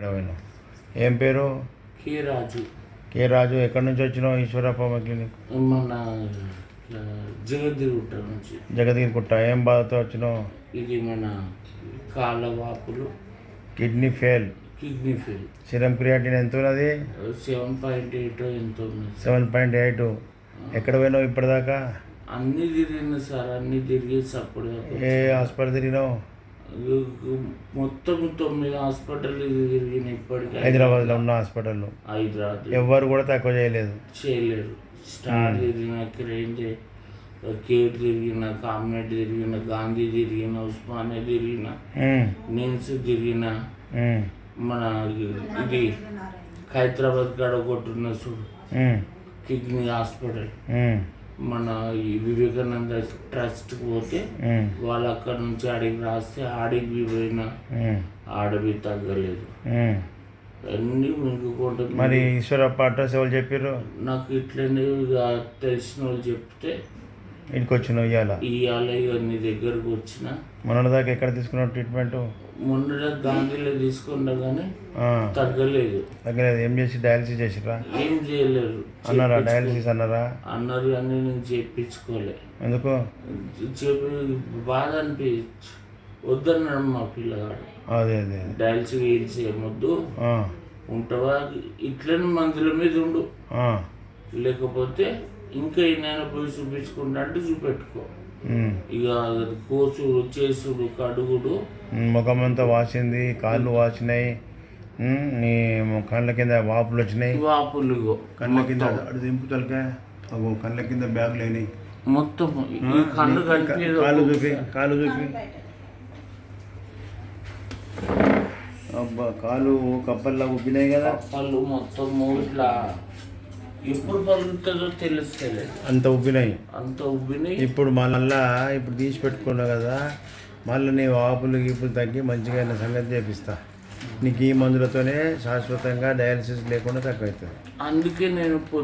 పోయినావు. ఏం పేరు? కే రాజు. కే రాజు. ఎక్కడి నుంచి వచ్చినావు? ఈశ్వరప్ప క్లినిక్ మన జగద్గిరిగుట్ట నుంచి. జగదీర్గుట్ట. ఏం బాధతో వచ్చినావు? ఇది మన కాళ్ళ వాపులు, kidney fail. Kidney fail. Serum creatinine ఎంత ఉన్నది? 7.8 ఎంత ఉంది. 7.8. ఎక్కడ పోయినావు ఇప్పటిదాకా? అన్నీ తిరిగిన సార్, అన్నీ తిరిగి అప్పుడు. ఏ హాస్పిటల్ తిరిగినావు? మొత్తం 9 హాస్పిటల్ తిరిగిన ఇప్పటికీ. హైదరాబాద్లో ఉన్న హాస్పిటల్లో హైదరాబాద్ ఎవ్వరు కూడా తక్కువ చేయలేదు. స్టార్ తిరిగిన, క్రేన్ కేట్ తిరిగిన, కామ్రేడ్ తిరిగిన, గాంధీ తిరిగిన, ఉస్మానియా తిరిగిన, నిమ్స్ తిరిగిన, మన ఇది హైదరాబాద్ కాడ కొట్టున్న కిడ్నీ హాస్పిటల్, మన ఈ వివేకానంద ట్రస్ట్కి పోతే వాళ్ళు అక్కడ నుంచి ఆడికి రాస్తే ఆడికి పోయినా ఆడవి తగ్గలేదు. అన్నీ మింగుకుంటుంది. మరి ఈశ్వరప్ప అడ్రస్ ఎవరు చెప్పారు? నాకు ఇట్లనే తెలిసిన వాళ్ళు చెప్తే ఇంటికి వచ్చినావు. ఇవాళ నీ దగ్గరకు వచ్చిన. మొన్నటిదాకా ఎక్కడ తీసుకున్నావు ట్రీట్మెంట్? మొన్న గాంధీలో తీసుకున్నా కానీ తగ్గలేదు. ఏం చేసి డయాలసిస్ చేసిరా? ఏం చేయలేరు అన్నారా? డయాలసిస్ అన్నారు కానీ నేను చేయించుకోలే. ఎందుకు? చెప్పి బాధ అనిపించి వద్దన్నాడు మా పిల్లగాడు. అదే డయాలసిస్ ఏం చేయమొద్దు, ఉంటావా ఇట్లనే మందుల మీద ఉండు, లేకపోతే ఇంకా నేను పోయి చూపించుకుంటా అంటే చూపెట్టుకో. ఇక కోసు చేసుడు, కడుగుడు, ముఖం అంతా వాసింది, కాళ్ళు వాసినాయి, నీ కళ్ళ కింద వాపులు వచ్చినాయి. వాపులు కళ్ళ కింద అటు దింపుతలకే కళ్ళ కింద బ్యాగులు అయినాయి మొత్తం. కళ్ళు కాళ్ళు చూపి, కాళ్ళు చూపి. అబ్బా, కాలు కప్పల్లా ఉబ్బినాయి కదా. కప్పలు మొత్తం ఇట్లా ఎప్పుడు పలుకుతుందో తెలుస్తలేదు. అంత ఉబ్బినాయి. ఇప్పుడు మళ్ళా ఇప్పుడు తీసి పెట్టుకున్నావు కదా, మళ్ళీ నీ వాపులు గీపులు తగ్గి మంచిగా సంగతి చేపిస్తా. నీకు ఈ మందులతోనే శాశ్వతంగా డయాలసిస్ లేకుండా తక్కువ అవుతుంది. అందుకే నేను